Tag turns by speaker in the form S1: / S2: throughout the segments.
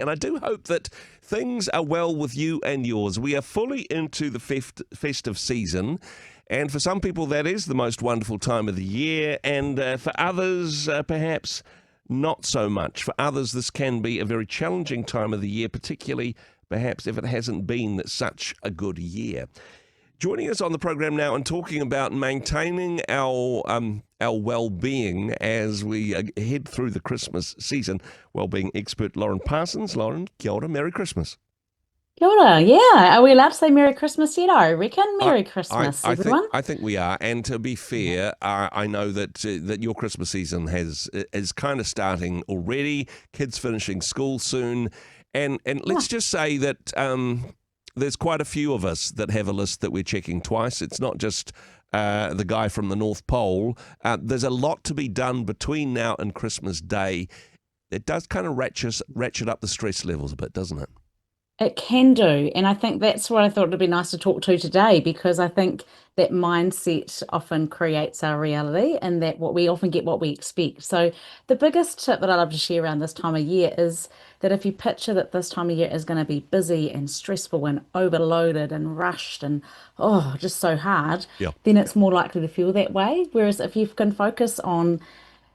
S1: And I do hope that things are well with you and yours. We are fully into the festive season. And for some people, that is the most wonderful time of the year. And for others, perhaps not so much. For others, this can be a very challenging time of the year, particularly perhaps if it hasn't been such a good year. Joining us on the program now and talking about maintaining our well-being as we head through the Christmas season, well-being expert Lauren Parsons. Lauren, kia ora, Merry Christmas.
S2: Kia ora, yeah. Are we allowed to say Merry Christmas yet? I reckon.
S1: I,
S2: Merry Christmas,
S1: I think
S2: everyone.
S1: we are, and to be
S2: Yeah.
S1: fair, I know that your Christmas season is kind of starting already. Kids finishing school soon, and
S2: Yeah.
S1: let's just say that there's quite a few of us that have a list that we're checking twice. It's not just the guy from the North Pole. There's a lot to be done between now and Christmas Day. It does kind of ratchet up the stress levels a bit, doesn't it?
S2: It can do. And I think that's what I thought it'd be nice to talk to today because I think that mindset often creates our reality and that what we often get what we expect. So the biggest tip that I love to share around this time of year is that if you picture that this time of year is going to be busy and stressful and overloaded and rushed and just so hard,
S1: Yeah.
S2: then it's more likely to feel that way. Whereas if you can focus on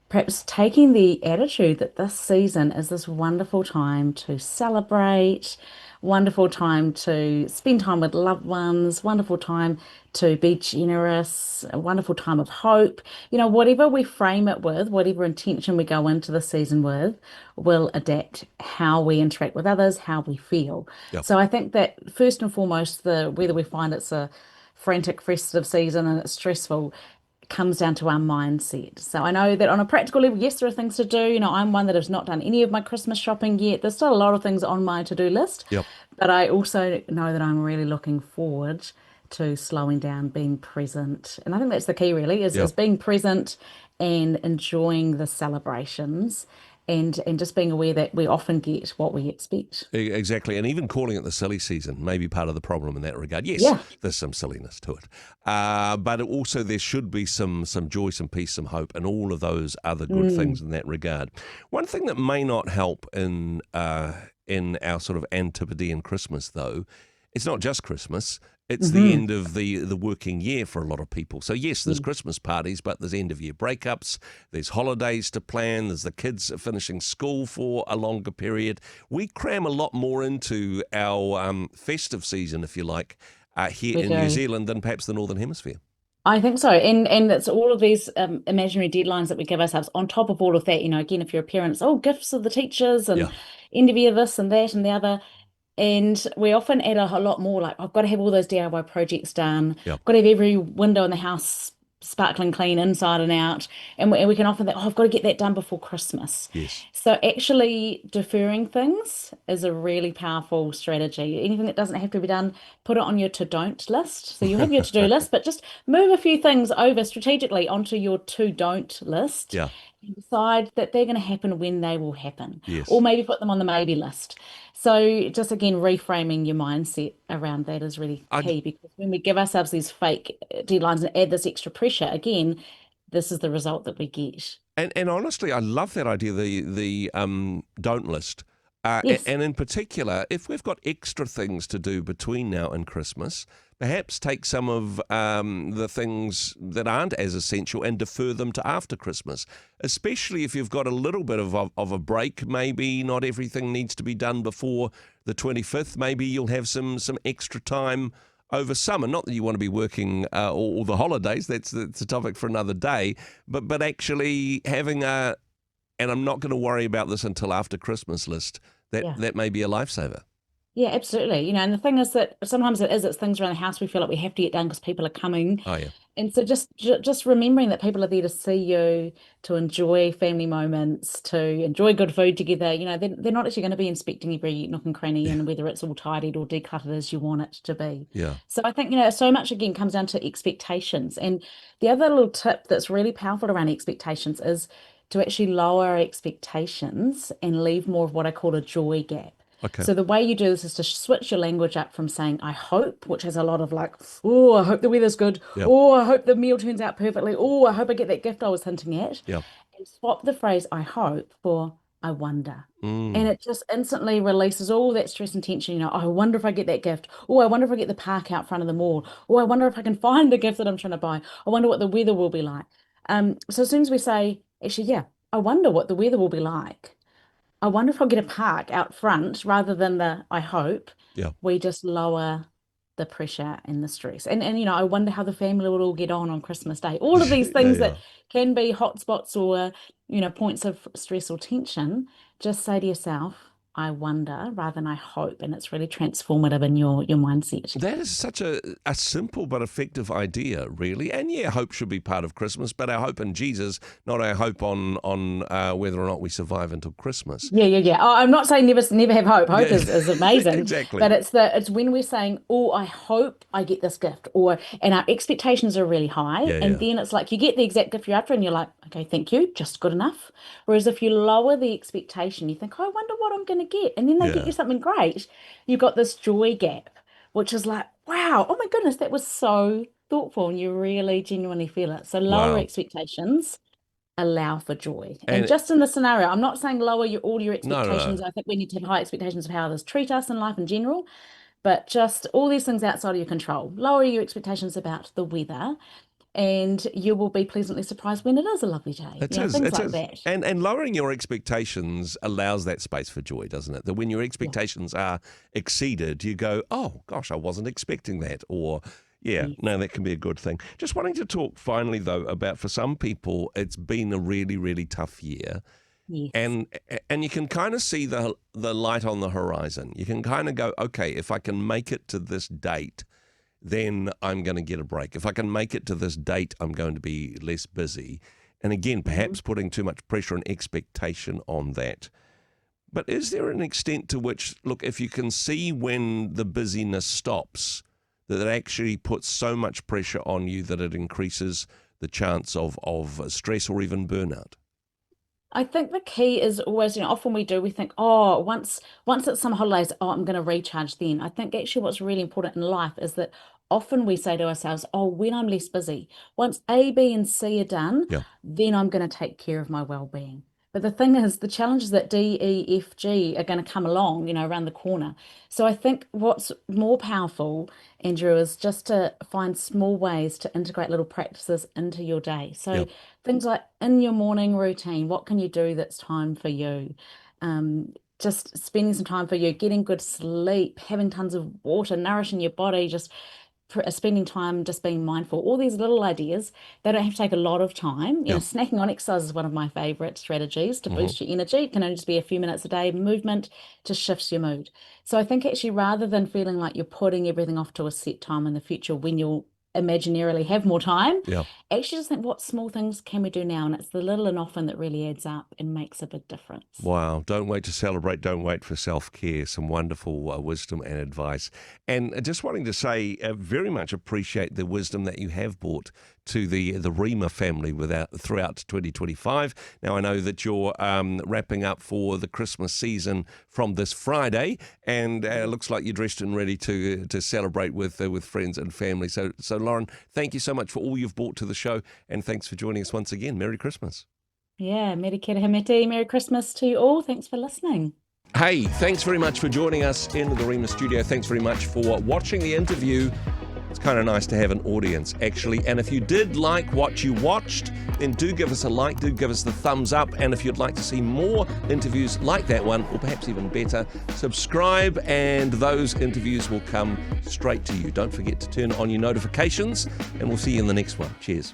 S2: perhaps taking the attitude that this season is this wonderful time to celebrate, wonderful time to spend time with loved ones, wonderful time to be generous, a wonderful time of hope. Whatever we frame it with, whatever intention we go into the season with, will adapt how we interact with others, how we feel.
S1: Yeah.
S2: So I think that first and foremost, the whether we find it's a frantic festive season and it's stressful, comes down to our mindset. So I know that on a practical level, yes, there are things to do. I'm one that has not done any of my Christmas shopping yet. There's still a lot of things on my to-do list,
S1: Yep.
S2: but I also know that I'm really looking forward to slowing down, being present. And I think that's the key really is
S1: Yep.
S2: being present and enjoying the celebrations and just being aware that we often get what we expect.
S1: Exactly, and even calling it the silly season may be part of the problem in that regard. Yes,
S2: Yeah.
S1: there's some silliness to it, but also there should be some joy, some peace, some hope, and all of those other good
S2: Mm.
S1: things in that regard. One thing that may not help in our sort of Antipodean Christmas, though, it's not just Christmas. It's the
S2: Hmm.
S1: end of the working year for a lot of people. So yes, there's Christmas parties, but there's end of year breakups. There's holidays to plan. There's the kids finishing school for a longer period. We cram a lot more into our festive season, if you like, here
S2: We
S1: in New
S2: do.
S1: Zealand than perhaps the Northern Hemisphere.
S2: I think so. And it's all of these imaginary deadlines that we give ourselves on top of all of that. Again, if you're a parent, it's gifts of the teachers and
S1: Yeah,
S2: end of year this and that and the other. And we often add a lot more like, I've got to have all those DIY projects done.
S1: yeah,
S2: I've got to have every window in the house sparkling clean inside and out. And we can often think, I've got to get that done before Christmas.
S1: yes.
S2: So actually deferring things is a really powerful strategy. Anything that doesn't have to be done, put it on your to-don't list. So you have your to-do list, but just move a few things over strategically onto your to-don't list
S1: Yeah,
S2: and decide that they're going to happen when they will happen, or
S1: yes.
S2: maybe put them on the maybe list. So just again, reframing your mindset around that is really
S1: I,
S2: key because when we give ourselves these fake deadlines and add this extra pressure, again, this is the result that we get.
S1: And honestly, I love that idea, the don't list.
S2: Yes.
S1: And in particular, if we've got extra things to do between now and Christmas, perhaps take some of the things that aren't as essential and defer them to after Christmas, especially if you've got a little bit of a break. Maybe not everything needs to be done before the 25th. Maybe you'll have some extra time over summer. Not that you want to be working all the holidays. That's a topic for another day. But actually having and I'm not going to worry about this until after Christmas list.
S2: Yeah.
S1: That may be a lifesaver.
S2: Yeah, absolutely. And the thing is that sometimes it's things around the house we feel like we have to get done because people are coming.
S1: Oh yeah,
S2: And so just remembering that people are there to see you, to enjoy family moments, to enjoy good food together. They're not actually going to be inspecting every nook and cranny
S1: yeah,
S2: and whether it's all tidied or decluttered as you want it to be.
S1: yeah.
S2: So I think, so much again comes down to expectations. And the other little tip that's really powerful around expectations is to actually lower our expectations and leave more of what I call a joy gap.
S1: Okay.
S2: So the way you do this is to switch your language up from saying I hope, which has a lot of like, oh, I hope the weather's good.
S1: Yeah,
S2: Oh, I hope the meal turns out perfectly. Oh, I hope I get that gift I was hinting at.
S1: yeah.
S2: And swap the phrase I hope for I wonder. And
S1: Mm.
S2: it just instantly releases all that stress and tension. Oh, I wonder if I get that gift. Oh, I wonder if I get the park out front of the mall. Oh, I wonder if I can find the gift that I'm trying to buy. I wonder what the weather will be like. So as soon as we say, actually, yeah, I wonder what the weather will be like. I wonder if I'll get a park out front rather than the I hope.
S1: Yeah.
S2: We just lower the pressure and the stress. And I wonder how the family will all get on Christmas Day. All of these
S1: Yeah,
S2: things
S1: yeah.
S2: that can be hot spots or, points of stress or tension, just say to yourself, I wonder rather than I hope. And it's really transformative in your mindset.
S1: That is such a simple but effective idea, really. And yeah, hope should be part of Christmas, but our hope in Jesus, not our hope on whether or not we survive until Christmas.
S2: Yeah, yeah, yeah. Oh, I'm not saying never have hope. Hope
S1: Yeah,
S2: is amazing,
S1: exactly.
S2: but it's when we're saying, "Oh, I hope I get this gift," and our expectations are really high,
S1: Yeah,
S2: and
S1: yeah,
S2: then it's like you get the exact gift you're after, and you're like, "Okay, thank you, just good enough." Whereas if you lower the expectation, you think, "Oh, I wonder what I'm going to get," and then they get
S1: yeah.
S2: you something great. You've got this joy gap, which is like, "Wow, oh my goodness, that was so thoughtful," and you really genuinely feel it. So lower
S1: Wow.
S2: expectations allow for joy. And
S1: And
S2: just in the scenario, I'm not saying lower all your
S1: no, no,
S2: expectations.
S1: no.
S2: I think we need to have high expectations of how others treat us in life in general, but just all these things outside of your control. Lower your expectations about the weather, and you will be pleasantly surprised when it is a lovely day.
S1: It is,
S2: Things
S1: it
S2: like
S1: is.
S2: that.
S1: And lowering your expectations allows that space for joy, doesn't it? That when your
S2: Yeah.
S1: expectations are exceeded, you go, oh, gosh, I wasn't expecting that. Or, yeah,
S2: Yes.
S1: no, that can be a good thing. Just wanting to talk finally, though, about for some people, it's been a really, really tough year.
S2: Yes.
S1: And you can kind of see the light on the horizon. You can kind of go, okay, if I can make it to this date, then I'm going to get a break. If I can make it to this date, I'm going to be less busy. And again,
S2: Mhm.
S1: perhaps putting too much pressure and expectation on that. But is there an extent to which, look, if you can see when the busyness stops, that it actually puts so much pressure on you that it increases the chance of stress or even burnout?
S2: I think the key is always, often we think, oh, once it's summer holidays, oh, I'm going to recharge then. I think actually what's really important in life is that often we say to ourselves, oh, when I'm less busy, once A, B, and C are done,
S1: Yeah,
S2: then I'm going to take care of my well-being. But the thing is, the challenges that D, E, F, G are going to come along, around the corner. So I think what's more powerful, Andrew, is just to find small ways to integrate little practices into your day.
S1: yeah,
S2: So things like in your morning routine, what can you do that's time for you? Just spending some time for you, getting good sleep, having tons of water, nourishing your body, just spending time just being mindful. All these little ideas, they don't have to take a lot of time.
S1: yeah.
S2: Snacking on exercise is one of my favorite strategies to
S1: Hmm.
S2: boost your energy. It can only just be a few minutes a day. Movement just shifts your mood. So I think actually rather than feeling like you're putting everything off to a set time in the future when you'll imaginarily have more time,
S1: Yeah.
S2: actually just think what small things can we do now? And it's the little and often that really adds up and makes a big difference.
S1: Wow. Don't wait to celebrate. Don't wait for self care. Some wonderful wisdom and advice. And just wanting to say, very much appreciate the wisdom that you have brought to the Rhema family throughout 2025. Now, I know that you're wrapping up for the Christmas season from this Friday, and it looks like you're dressed and ready to celebrate with friends and family. So, Lauren, thank you so much for all you've brought to the show, and thanks for joining us once again. Merry Christmas.
S2: Yeah, Merry Kirihimeti, Merry Christmas to you all. Thanks for listening.
S1: Hey, thanks very much for joining us in the Rhema studio. Thanks very much for watching the interview. It's kind of nice to have an audience, actually. And if you did like what you watched, then do give us a like, do give us the thumbs up. And if you'd like to see more interviews like that one, or perhaps even better, subscribe and those interviews will come straight to you. Don't forget to turn on your notifications, and we'll see you in the next one. Cheers.